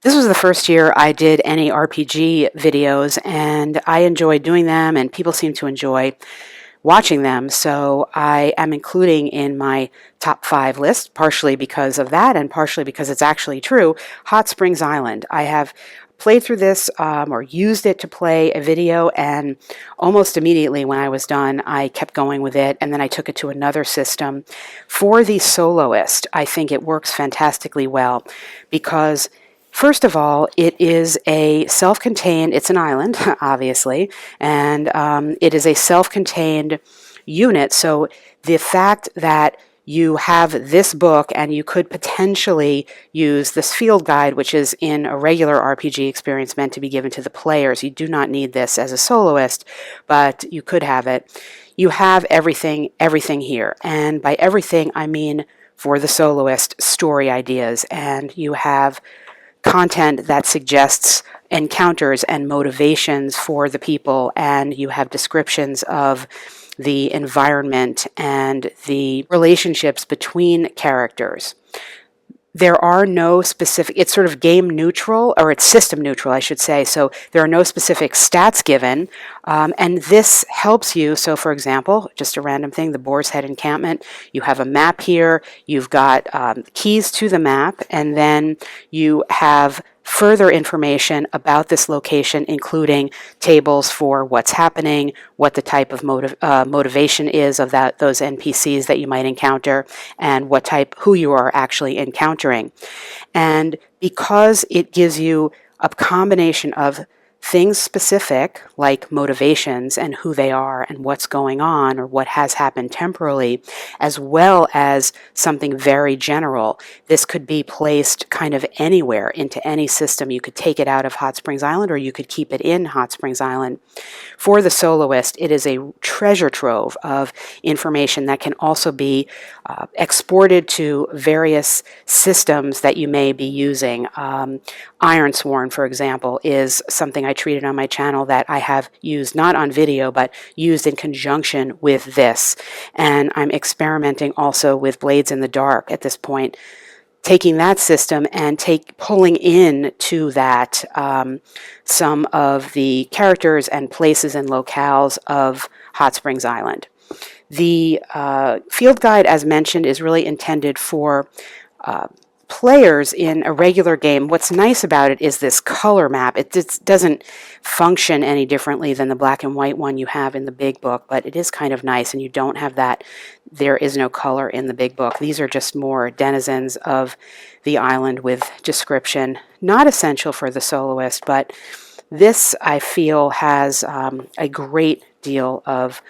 This was the first year I did any RPG videos, and I enjoyed doing them, and people seem to enjoy watching them, so I am including in my top 5 list, partially because of that and partially because it's actually true, Hot Springs Island. I have played through this or used it to play a video, and almost immediately when I was done, I kept going with it, and then I took it to another system. For the soloist, I think it works fantastically well because first of all, it is a self-contained, it's an island, obviously, and it is a self-contained unit. So the fact that you have this book and you could potentially use this field guide, which is in a regular RPG experience meant to be given to the players. You do not need this as a soloist, but you could have it. You have everything here. And by everything, I mean for the soloist, story ideas, and you have content that suggests encounters and motivations for the people, and you have descriptions of the environment and the relationships between characters. There are no specific, it's sort of game neutral, or it's system neutral, I should say. So there are no specific stats given, and this helps you. So for example, just a random thing, the Boar's Head encampment, you have a map here, you've got keys to the map, and then you have further information about this location, including tables for what's happening, what the type of motivation is of those NPCs that you might encounter, and who you are actually encountering. And because it gives you a combination of things specific, like motivations and who they are and what's going on or what has happened temporally, as well as something very general. This could be placed kind of anywhere into any system. You could take it out of Hot Springs Island, or you could keep it in Hot Springs Island. For the soloist, it is a treasure trove of information that can also be exported to various systems that you may be using. Ironsworn, for example, is something I treated on my channel that I have used not on video, but used in conjunction with this. And I'm experimenting also with Blades in the Dark at this point, taking that system and pulling in to that some of the characters and places and locales of Hot Springs Island. The field guide, as mentioned, is really intended for players in a regular game. What's nice about it is this color map. It doesn't function any differently than the black and white one you have in the big book, but it is kind of nice, and you don't have that. There is no color in the big book. These are just more denizens of the island with description. Not essential for the soloist, but this, I feel, has a great deal of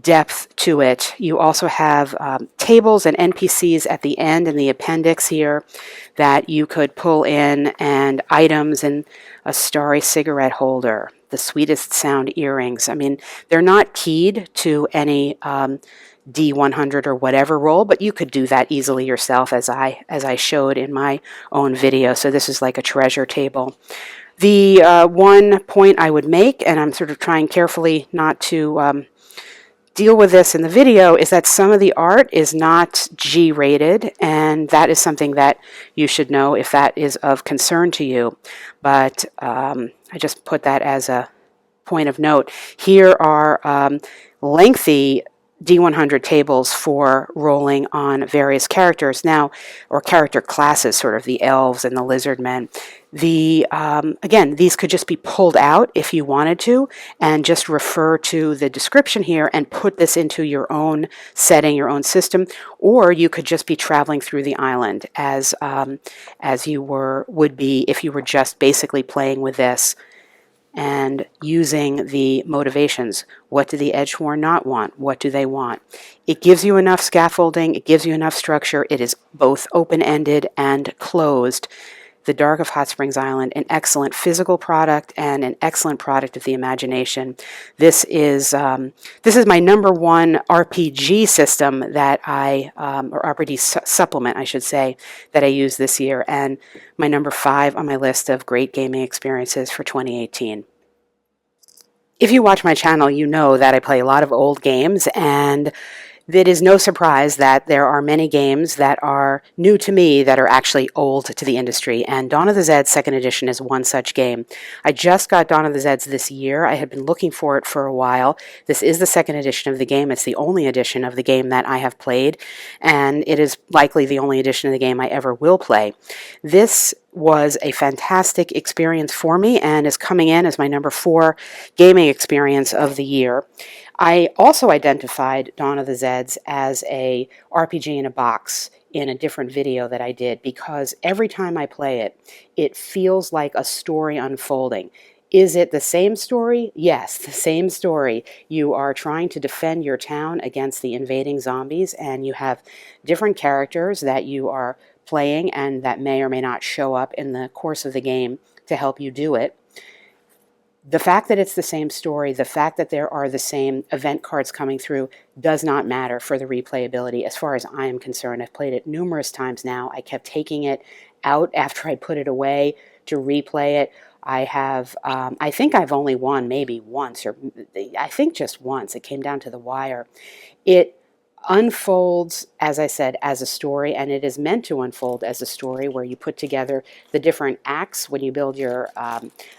depth to it. You also have tables and NPCs at the end in the appendix here that you could pull in, and items, and a starry cigarette holder, the sweetest sound earrings. I mean, they're not keyed to any D100 or whatever roll, but you could do that easily yourself, as I showed in my own video. So this is like a treasure table. The one point I would make, and I'm sort of trying carefully not to deal with this in the video, is that some of the art is not G-rated, and that is something that you should know if that is of concern to you. But I just put that as a point of note. Here are lengthy D100 tables for rolling on various characters now, or character classes, sort of the elves and the lizard men. Again, these could just be pulled out if you wanted to, and just refer to the description here and put this into your own setting, your own system, or you could just be traveling through the island as you would be if you were just basically playing with this and using the motivations. What do the Edgeworn not want? What do they want? It gives you enough scaffolding, it gives you enough structure. It is both open-ended and closed. The Dark of Hot Springs Island, an excellent physical product and an excellent product of the imagination. This is my #1 RPG system that or RPG supplement, I should say, that I used this year, and my #5 on my list of great gaming experiences for 2018. If you watch my channel, you know that I play a lot of old games, and It is no surprise that there are many games that are new to me that are actually old to the industry, and Dawn of the Zeds 2nd Edition is one such game. I just got Dawn of the Zeds this year. I had been looking for it for a while. This is the 2nd edition of the game. It's the only edition of the game that I have played, and it is likely the only edition of the game I ever will play. This was a fantastic experience for me and is coming in as my number 4 gaming experience of the year. I also identified Dawn of the Zeds as a RPG in a box in a different video that I did because every time I play it, it feels like a story unfolding. Is it the same story? Yes, the same story. You are trying to defend your town against the invading zombies, and you have different characters that you are playing and that may or may not show up in the course of the game to help you do it. The fact that it's the same story, the fact that there are the same event cards coming through does not matter for the replayability as far as I am concerned. I've played it numerous times now. I kept taking it out after I put it away to replay it. I think I've only won maybe once, or I think just once. It came down to the wire. It unfolds, as I said, as a story, and it is meant to unfold as a story where you put together the different acts when you build your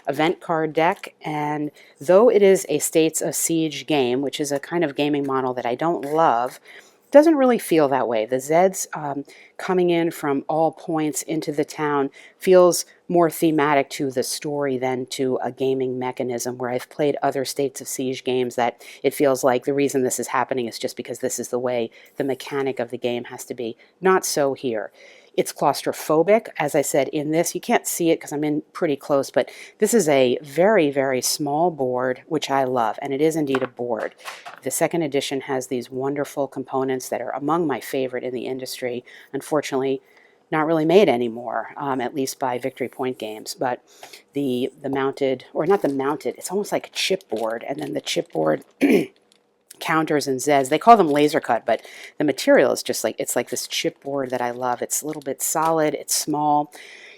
event card deck. And though it is a States of Siege game, which is a kind of gaming model that I don't love, doesn't really feel that way. The Zeds coming in from all points into the town feels more thematic to the story than to a gaming mechanism, where I've played other States of Siege games that it feels like the reason this is happening is just because this is the way the mechanic of the game has to be. Not so here. It's claustrophobic. As I said, in this, you can't see it because I'm in pretty close, but this is a very, very small board, which I love, and it is indeed a board. The 2nd edition has these wonderful components that are among my favorite in the industry. Unfortunately, not really made anymore, at least by Victory Point Games, but the mounted, or not the mounted, it's almost like a chipboard, and then the chipboard counters and Zeds. They call them laser cut, but the material is just like, it's like this chipboard that I love. It's a little bit solid, it's small.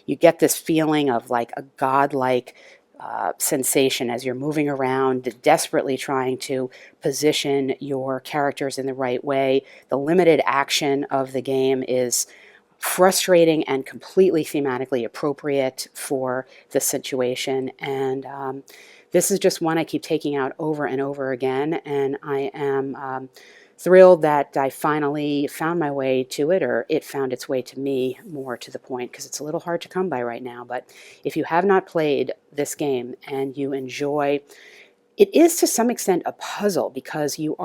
You get this feeling of like a godlike sensation as you're moving around, desperately trying to position your characters in the right way. The limited action of the game is frustrating and completely thematically appropriate for the situation. And this is just one I keep taking out over and over again, and I am thrilled that I finally found my way to it, or it found its way to me, more to the point, because it's a little hard to come by right now. But if you have not played this game and you enjoy, it is to some extent a puzzle, because you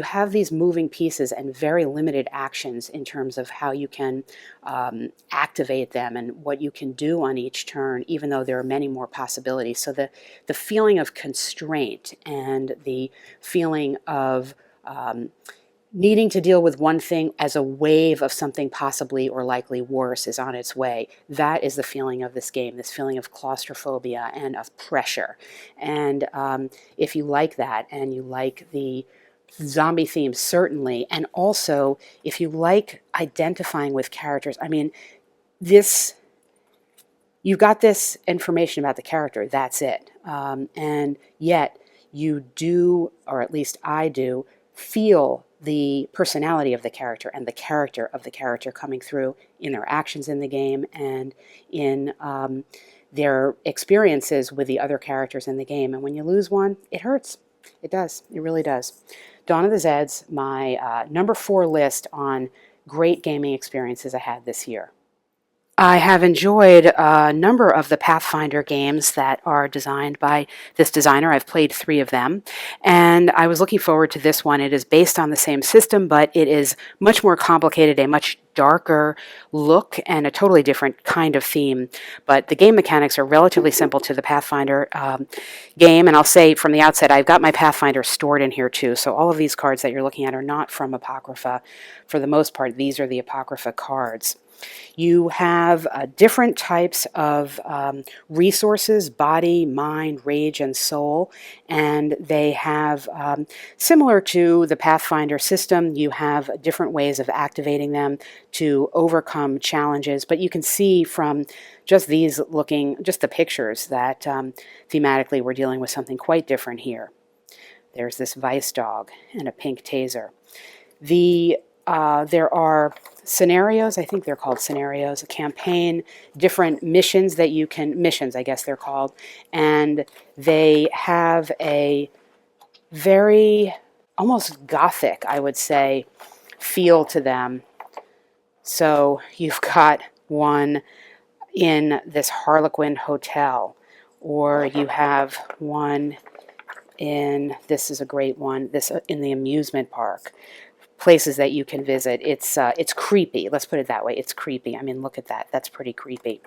have these moving pieces and very limited actions in terms of how you can activate them and what you can do on each turn, even though there are many more possibilities. So the feeling of constraint and the feeling of needing to deal with one thing as a wave of something possibly or likely worse is on its way. That is the feeling of this game, this feeling of claustrophobia and of pressure. And if you like that, and you like the zombie theme, certainly, and also if you like identifying with characters, I mean, you've got this information about the character, that's it. And yet you do, or at least I do, feel the personality of the character and the character of the character coming through in their actions in the game and in their experiences with the other characters in the game. And when you lose one, it hurts. It does. It really does. Dawn of the Zeds, my number 4 list on great gaming experiences I had this year. I have enjoyed a number of the Pathfinder games that are designed by this designer. I've played 3 of them, and I was looking forward to this one. It is based on the same system, but it is much more complicated, a much darker look, and a totally different kind of theme. But the game mechanics are relatively simple to the Pathfinder game, and I'll say from the outset, I've got my Pathfinder stored in here too, so all of these cards that you're looking at are not from Apocrypha. For the most part, these are the Apocrypha cards. You have different types of resources: body, mind, rage, and soul, and they have, similar to the Pathfinder system, you have different ways of activating them to overcome challenges, but you can see from just these just the pictures, that thematically we're dealing with something quite different here. There's this vice dog and a pink taser. There are scenarios, I think they're called scenarios, a campaign, different missions that you can, missions I guess they're called, and they have a very almost gothic, I would say, feel to them. So you've got one in this Harlequin hotel, or you have one in, this is a great one, this in the amusement park, places that you can visit. It's creepy. Let's put it that way. It's creepy. I mean, look at that. That's pretty creepy.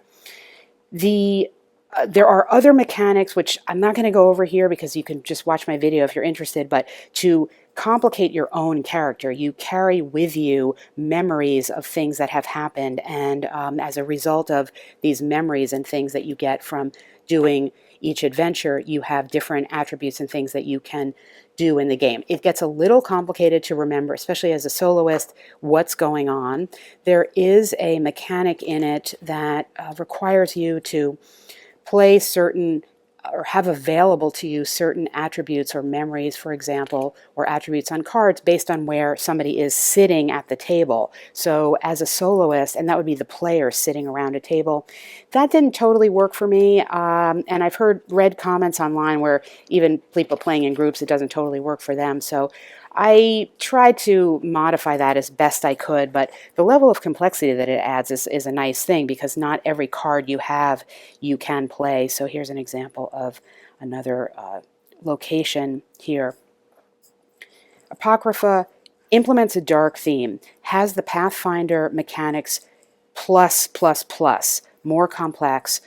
There are other mechanics, which I'm not going to go over here because you can just watch my video if you're interested, but to complicate your own character, you carry with you memories of things that have happened, and as a result of these memories and things that you get from doing each adventure, you have different attributes and things that you can do in the game. It gets a little complicated to remember, especially as a soloist, what's going on. There is a mechanic in it that requires you to play certain or have available to you certain attributes or memories, for example, or attributes on cards based on where somebody is sitting at the table. So as a soloist, and that would be the player sitting around a table, that didn't totally work for me. And I've read comments online where even people playing in groups, it doesn't totally work for them. So I tried to modify that as best I could, but the level of complexity that it adds is a nice thing, because not every card you have you can play. So here's an example of another location here. Apocrypha implements a dark theme, has the Pathfinder mechanics plus, more complex,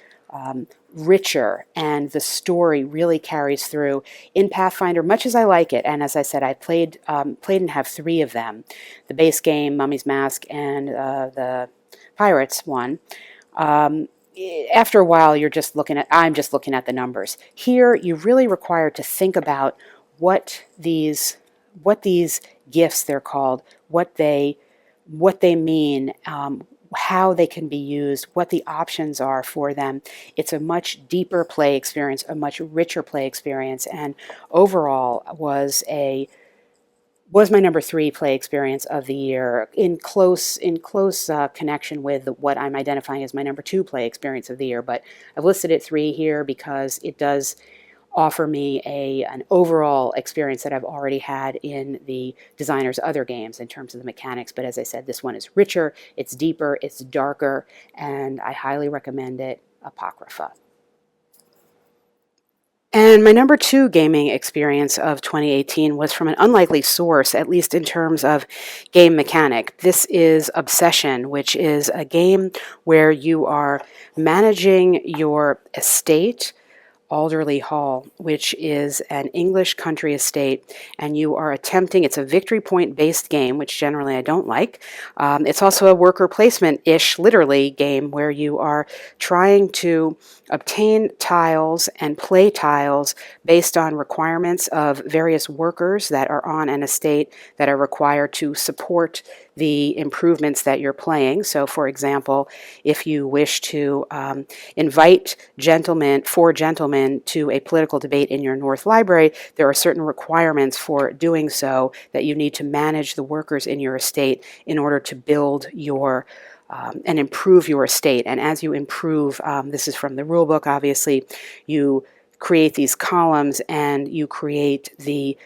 richer, and the story really carries through. In Pathfinder, much as I like it, and as I said, I played and have 3 of them, the base game, Mummy's Mask, and the Pirates one. After a while, I'm just looking at the numbers. Here, you're really required to think about what these gifts, they're called, what they mean, how they can be used, what the options are for them. It's a much deeper play experience, a much richer play experience, and overall was my number 3 play experience of the year, in close connection with what I'm identifying as my number 2 play experience of the year. But I've listed it 3 here because it does offer me an overall experience that I've already had in the designer's other games in terms of the mechanics. But as I said, this one is richer, it's deeper, it's darker, and I highly recommend it, Apocrypha. And my number 2 gaming experience of 2018 was from an unlikely source, at least in terms of game mechanic. This is Obsession, which is a game where you are managing your estate, Alderley Hall, which is an English country estate, and you are attempting, it's a victory point based game, which generally I don't like. It's also a worker placement-ish, literally, game where you are trying to obtain tiles and play tiles based on requirements of various workers that are on an estate that are required to support the improvements that you're playing. So, for example, if you wish to invite 4 gentlemen to a political debate in your North Library, there are certain requirements for doing so, that you need to manage the workers in your estate in order to build your and improve your estate. And as you improve, this is from the rule book, obviously, you create these columns and you create the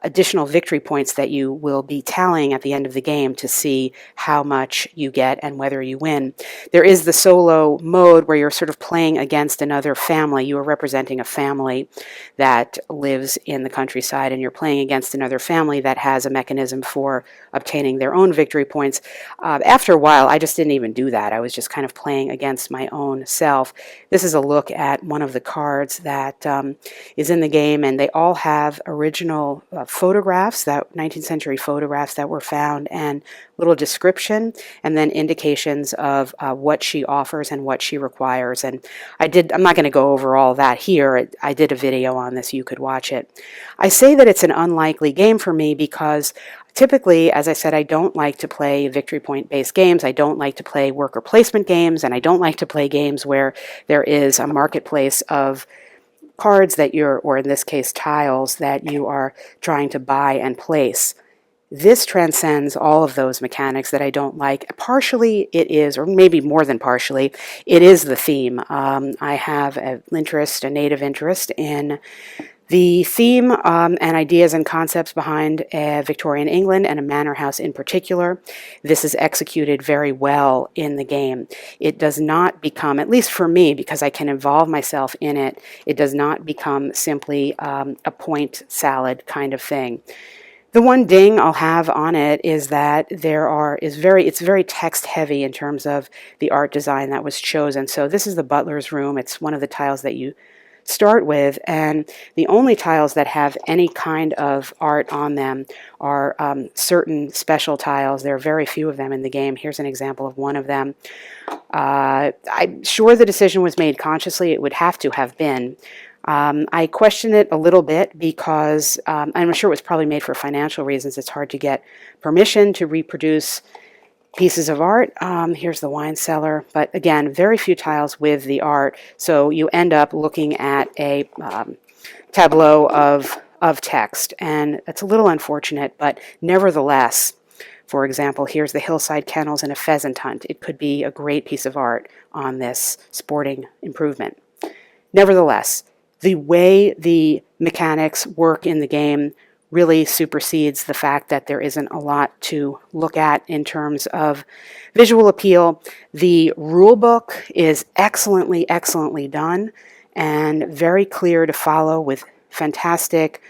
additional victory points that you will be tallying at the end of the game to see how much you get and whether you win. There is the solo mode where you're sort of playing against another family. You are representing a family that lives in the countryside, and you're playing against another family that has a mechanism for obtaining their own victory points. After a while, I just didn't even do that. I was just kind of playing against my own self. This is a look at one of the cards that is in the game, and they all have original photographs, that 19th century photographs that were found, and little description, and then indications of what she offers and what she requires. And I'm not going to go over all that here. I did a video on this. You could watch it. I say that it's an unlikely game for me because typically, as I said, I don't like to play victory point based games. I don't like to play worker placement games, and I don't like to play games where there is a marketplace of cards that or in this case, tiles that you are trying to buy and place. This transcends all of those mechanics that I don't like. Partially it is, or maybe more than partially, it is the theme. I have a native interest in the theme and ideas and concepts behind Victorian England and a manor house in particular. This is executed very well in the game. It does not become, at least for me, because I can involve myself in it, it does not become simply a point salad kind of thing. The one ding I'll have on it is that it's very text heavy in terms of the art design that was chosen. So this is the Butler's room. It's one of the tiles that you start with, and the only tiles that have any kind of art on them are certain special tiles. There are very few of them in the game. Here's an example of one of them. I'm sure the decision was made consciously. It would have to have been. I question it a little bit because I'm sure it was probably made for financial reasons. It's hard to get permission to reproduce pieces of art. Here's the wine cellar, but again, very few tiles with the art, so you end up looking at a tableau of text, and it's a little unfortunate, but nevertheless, for example, here's the hillside kennels and a pheasant hunt. It could be a great piece of art on this sporting improvement. Nevertheless, the way the mechanics work in the game really supersedes the fact that there isn't a lot to look at in terms of visual appeal. The rule book is excellently, excellently done and very clear to follow with fantastic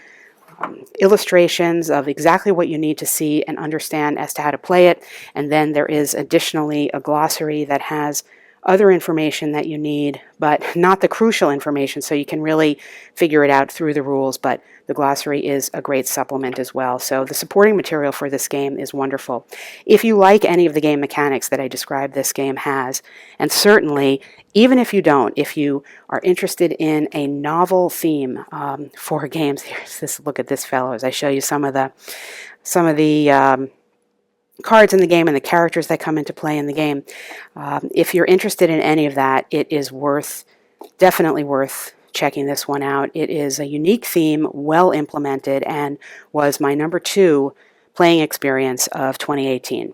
illustrations of exactly what you need to see and understand as to how to play it. And then there is additionally a glossary that has other information that you need, but not the crucial information, so you can really figure it out through the rules, but the glossary is a great supplement as well. So the supporting material for this game is wonderful. If you like any of the game mechanics that I described this game has, and certainly, even if you don't, if you are interested in a novel theme for games, here's this, look at this fellow as I show you some of the cards in the game and the characters that come into play in the game. If you're interested in any of that, it is definitely worth checking this one out. It is a unique theme, well implemented, and was my number 2 playing experience of 2018.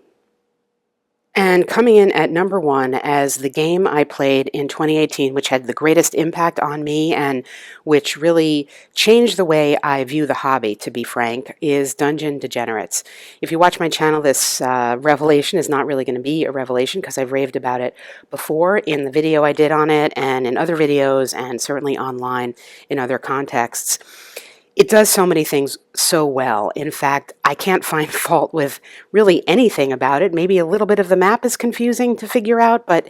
And coming in at number 1 as the game I played in 2018, which had the greatest impact on me and which really changed the way I view the hobby, to be frank, is Degenerates. If you watch my channel, this revelation is not really going to be a revelation because I've raved about it before in the video I did on it and in other videos and certainly online in other contexts. It does so many things so well. In fact, I can't find fault with really anything about it. Maybe a little bit of the map is confusing to figure out, but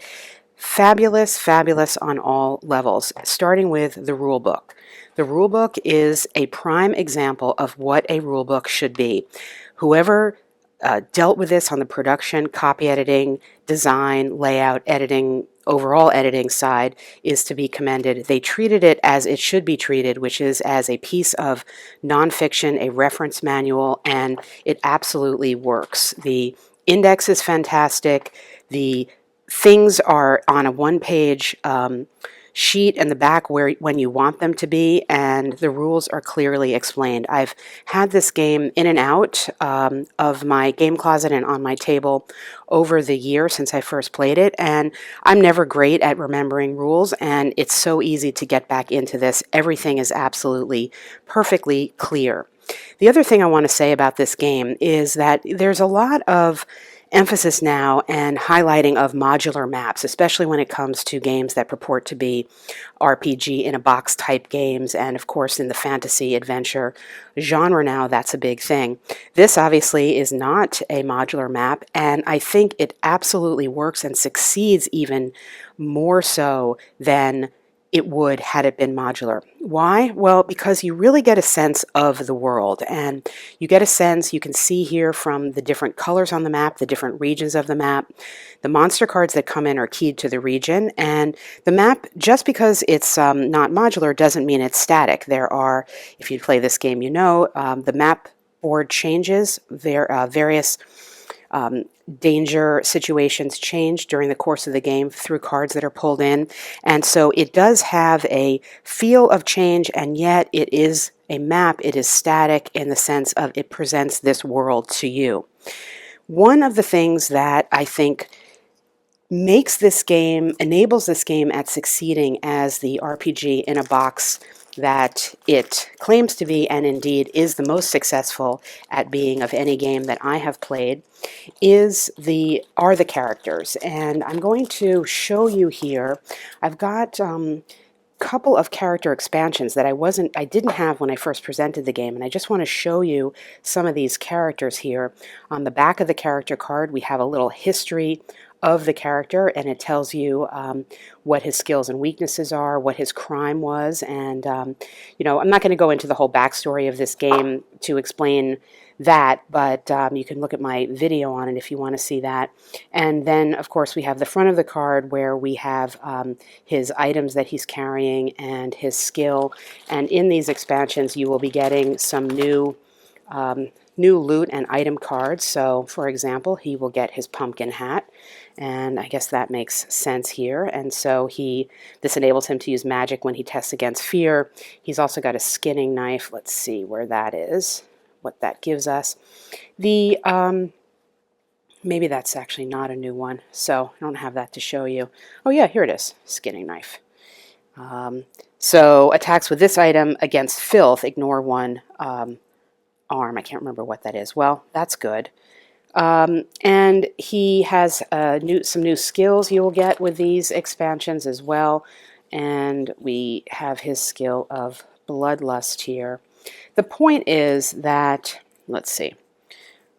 fabulous, fabulous on all levels, starting with the rule book. The rule book is a prime example of what a rule book should be. Whoever dealt with this on the production, copy editing, design, layout, editing, overall editing side is to be commended. They treated it as it should be treated, which is as a piece of nonfiction, a reference manual, and it absolutely works. The index is fantastic. The things are on a one-page sheet in the back when you want them to be, and the rules are clearly explained. I've had this game in and out of my game closet and on my table over the year since I first played it, and I'm never great at remembering rules, and it's so easy to get back into this. Everything is absolutely perfectly clear. The other thing I want to say about this game is that there's a lot of emphasis now and highlighting of modular maps, especially when it comes to games that purport to be RPG in a box type games, and of course in the fantasy adventure genre now, that's a big thing. This obviously is not a modular map, and I think it absolutely works and succeeds even more so than it would had it been modular. Why? Well, because you really get a sense of the world, and you get a sense, you can see here from the different colors on the map, the different regions of the map. The monster cards that come in are keyed to the region, and the map, just because it's not modular doesn't mean it's static. There are, if you play this game, you know, the map board changes, various danger situations change during the course of the game through cards that are pulled in. And so it does have a feel of change, and yet it is a map. It is static in the sense of it presents this world to you. One of the things that I think makes this game, enables this game at succeeding as the RPG in a box that it claims to be, and indeed is the most successful at being of any game that I have played, are the characters. And I'm going to show you here. I've got couple of character expansions that I didn't have when I first presented the game, and I just want to show you some of these characters here. On the back of the character card, we have a little history of the character, and it tells you what his skills and weaknesses are, what his crime was, and you know, I'm not going to go into the whole backstory of this game to explain that, but you can look at my video on it if you want to see that. And then, of course, we have the front of the card where we have his items that he's carrying and his skill. And in these expansions, you will be getting some new loot and item cards. So, for example, he will get his pumpkin hat, and I guess that makes sense here. And so this enables him to use magic when he tests against fear. He's also got a skinning knife. Let's see where that is, what that gives us. The maybe that's actually not a new one, so I don't have that to show you. Oh yeah, here it is, skinning knife. So attacks with this item against filth ignore one arm. I can't remember what that is. Well, that's good. And he has some new skills you will get with these expansions as well. And we have his skill of bloodlust here. The point is that, let's see,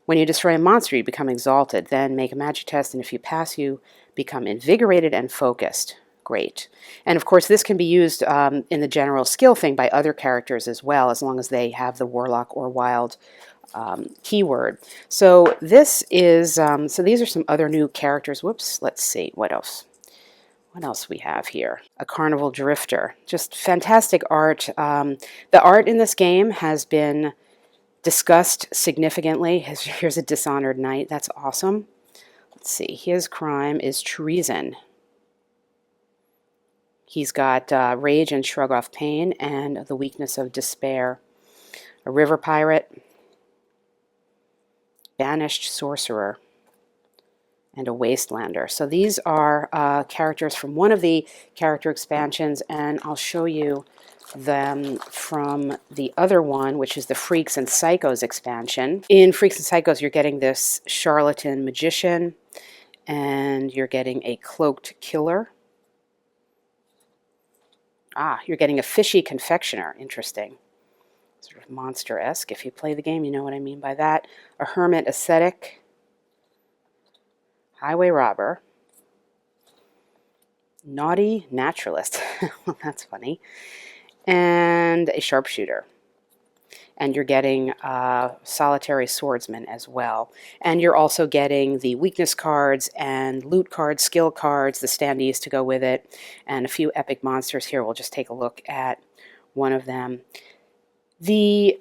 when you destroy a monster, you become exalted. Then make a magic test, and if you pass, you become invigorated and focused. Great. And of course, this can be used in the general skill thing by other characters as well, as long as they have the warlock or wild keyword. So this is, so these are some other new characters. Whoops, let's see, what else? What else we have here? A carnival drifter. Just fantastic art. The art in this game has been discussed significantly. Here's a dishonored knight. That's awesome. Let's see. His crime is treason. He's got rage and shrug off pain, and the weakness of despair. A river pirate, banished sorcerer, and a wastelander. So these are characters from one of the character expansions, and I'll show you them from the other one, which is the Freaks and Psychos expansion. In Freaks and Psychos, you're getting this charlatan magician, and you're getting a cloaked killer. Ah, you're getting a fishy confectioner. Interesting. Sort of monster-esque. If you play the game, you know what I mean by that. A hermit ascetic, highway robber, naughty naturalist. Well, that's funny. And a sharpshooter. And you're getting solitary swordsman as well. And you're also getting the weakness cards and loot cards, skill cards, the standees to go with it, and a few epic monsters here. We'll just take a look at one of them. The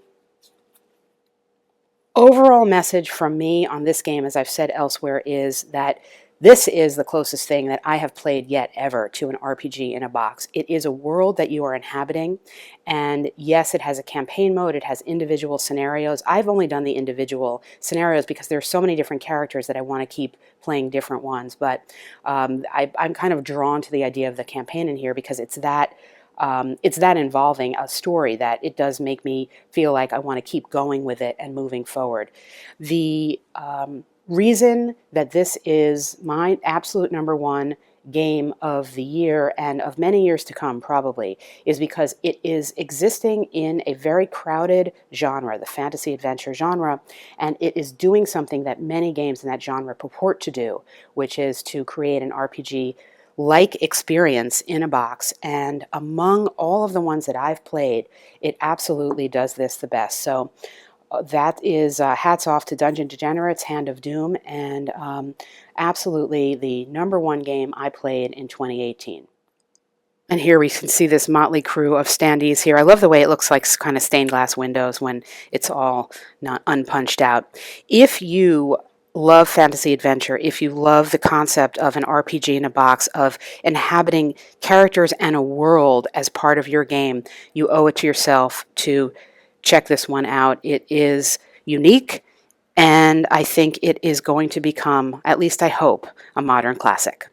overall message from me on this game, as I've said elsewhere, is that this is the closest thing that I have played yet ever to an RPG in a box. It is a world that you are inhabiting, and yes, it has a campaign mode, it has individual scenarios. I've only done the individual scenarios because there are so many different characters that I want to keep playing different ones, but I'm kind of drawn to the idea of the campaign in here because it's that involving a story that it does make me feel like I want to keep going with it and moving forward. The reason that this is my absolute #1 game of the year and of many years to come probably is because it is existing in a very crowded genre, the fantasy adventure genre, and it is doing something that many games in that genre purport to do, which is to create an RPG like experience in a box. And among all of the ones that I've played, it absolutely does this the best. So that is hats off to Dungeon Degenerates, Hand of Doom, and absolutely the #1 game I played in 2018. And here we can see this motley crew of standees here. I love the way it looks like kind of stained glass windows when it's all not unpunched out. If you love fantasy adventure, if you love the concept of an RPG in a box, of inhabiting characters and a world as part of your game, you owe it to yourself to check this one out. It is unique, and I think it is going to become, at least I hope, a modern classic.